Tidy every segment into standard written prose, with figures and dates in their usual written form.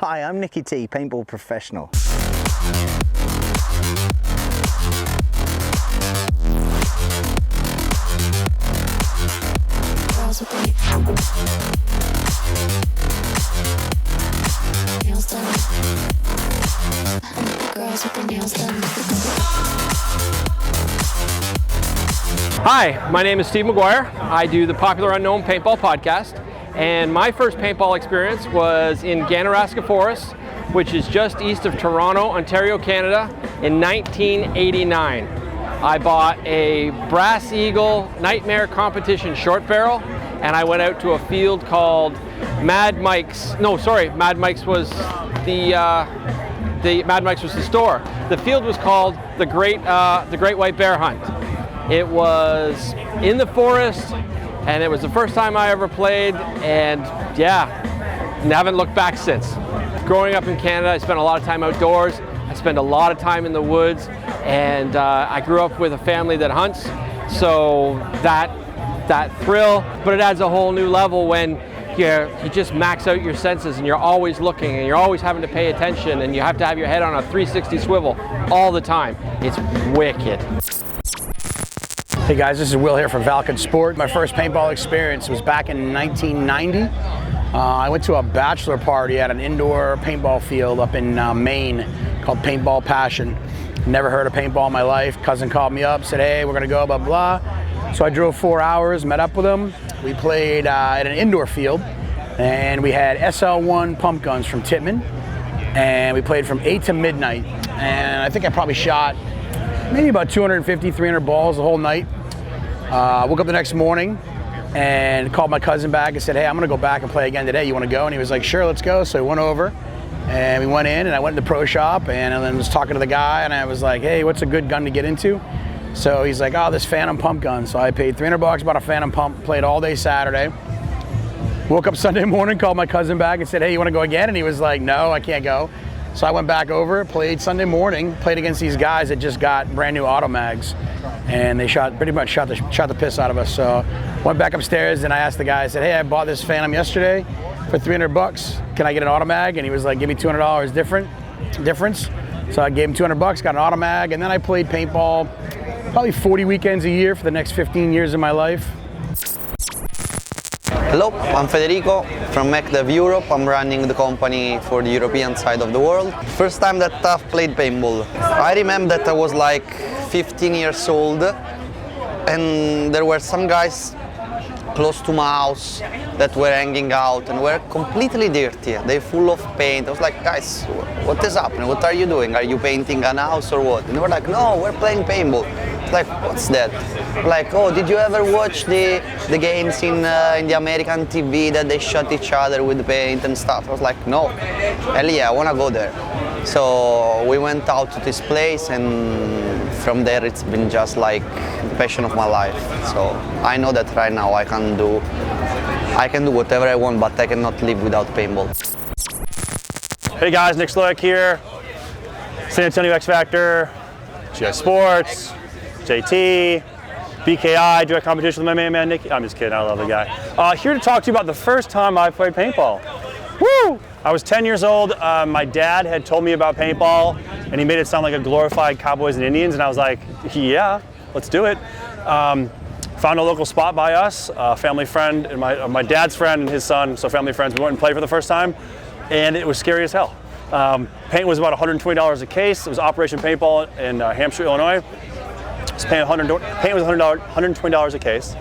Hi, I'm Nicky T, paintball professional. Hi, my name is Steve McGuire. I do the Popular Unknown Paintball podcast, and my first paintball experience was in Ganaraska Forest, which is just east of Toronto, Ontario, Canada, in 1989. I bought a Brass Eagle Nightmare Competition short barrel, and I went out to a field called Mad Mike's. No, sorry, Mad Mike's was the Mad Mike's was the store. The field was called the Great White Bear Hunt. It was in the forest, and it was the first time I ever played, and yeah, haven't looked back since. Growing up in Canada, I spent a lot of time outdoors. I spent a lot of time in the woods, and I grew up with a family that hunts, so that thrill, but it adds a whole new level when you just max out your senses and you're always looking and you're always having to pay attention and you have to have your head on a 360 swivel all the time. It's wicked. Hey guys, this is Will here from Valken Sport. My first paintball experience was back in 1990. I went to a bachelor party at an indoor paintball field up in Maine called Paintball Passion. Never heard of paintball in my life. Cousin called me up, said, hey, we're gonna go, blah, blah. So I drove 4 hours, met up with him. We played at an indoor field, and we had SL1 pump guns from Tittman, and we played from 8 to midnight. And I think I probably shot maybe about 250, 300 balls the whole night. Woke up the next morning and called my cousin back and said, hey, I'm gonna go back and play again today. You wanna go? And he was like, sure, let's go. So we went over and we went in, and I went in the pro shop and then was talking to the guy, and I was like, hey, what's a good gun to get into? So he's like, oh, this Phantom pump gun. So I paid $300, bought a Phantom pump, played all day Saturday. Woke up Sunday morning, called my cousin back and said, hey, you wanna go again? And he was like, no, I can't go. So I went back over, played Sunday morning, played against these guys that just got brand new auto mags, and they pretty much shot the piss out of us. So went back upstairs and I asked the guy, I said, hey, I bought this Phantom yesterday for $300. Can I get an auto mag? And he was like, give me $200 difference. So I gave him $200, got an auto mag, and then I played paintball probably 40 weekends a year for the next 15 years of my life. Hello, I'm Federico from MacDev Europe. I'm running the company for the European side of the world. First time that I've played paintball. I remember that I was like 15 years old, and there were some guys close to my house that were hanging out and were completely dirty. They're full of paint. I was like, guys, what is happening? What are you doing? Are you painting a house or what? And they were like, no, we're playing paintball. Like, what's that? Like, oh, did you ever watch the games in the American TV that they shot each other with paint and stuff? I was like, no, hell yeah, I wanna go there. So we went out to this place, and from there it's been just like the passion of my life. So I know that right now I can do whatever I want, but I cannot live without paintball. Hey guys, Nick Slowick here, San Antonio X Factor, JTs Sports, JT, BKI, direct competition with my main man Nicky. I'm just kidding, I love the guy. Here to talk to you about the first time I played paintball. Woo! I was 10 years old. My dad had told me about paintball, and he made it sound like a glorified Cowboys and Indians, and I was like, yeah, let's do it. Found a local spot by us, a family friend, and my dad's friend and his son, so family friends. We went and played for the first time, and it was scary as hell. Paint was about $120 a case. It was Operation Paintball in Hampshire, Illinois. Paint was $120 a case.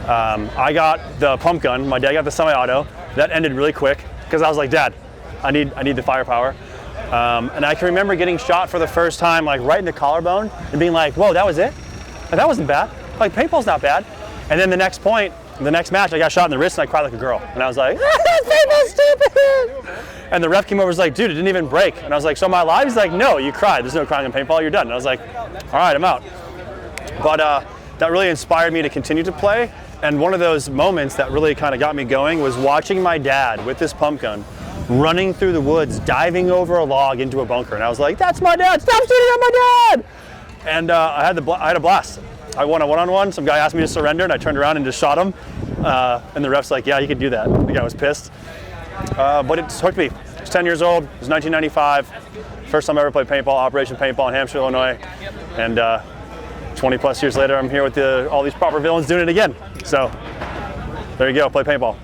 I got the pump gun. My dad got the semi-auto. That ended really quick because I was like, Dad, I need the firepower. And I can remember getting shot for the first time, like right in the collarbone, and being like, whoa, that was it? Like, that wasn't bad. Like, paintball's not bad. And then the next match, I got shot in the wrist and I cried like a girl. And I was like, paintball's stupid! And the ref came over and was like, dude, it didn't even break. And I was like, so am I alive? He's like, no, you cried. There's no crying in paintball, you're done. And I was like, all right, I'm out. But that really inspired me to continue to play. And one of those moments that really kind of got me going was watching my dad with this pump gun running through the woods, diving over a log into a bunker. And I was like, that's my dad, stop shooting at my dad! And I had a blast. I won a one-on-one. Some guy asked me to surrender, and I turned around and just shot him. And the ref's like, yeah, you can do that. The guy was pissed. But it's hooked me. I was 10 years old. It was 1995. First time I ever played paintball, Operation Paintball in Hampshire, Illinois. And 20 plus years later, I'm here with all these proper villains doing it again. So there you go, play paintball.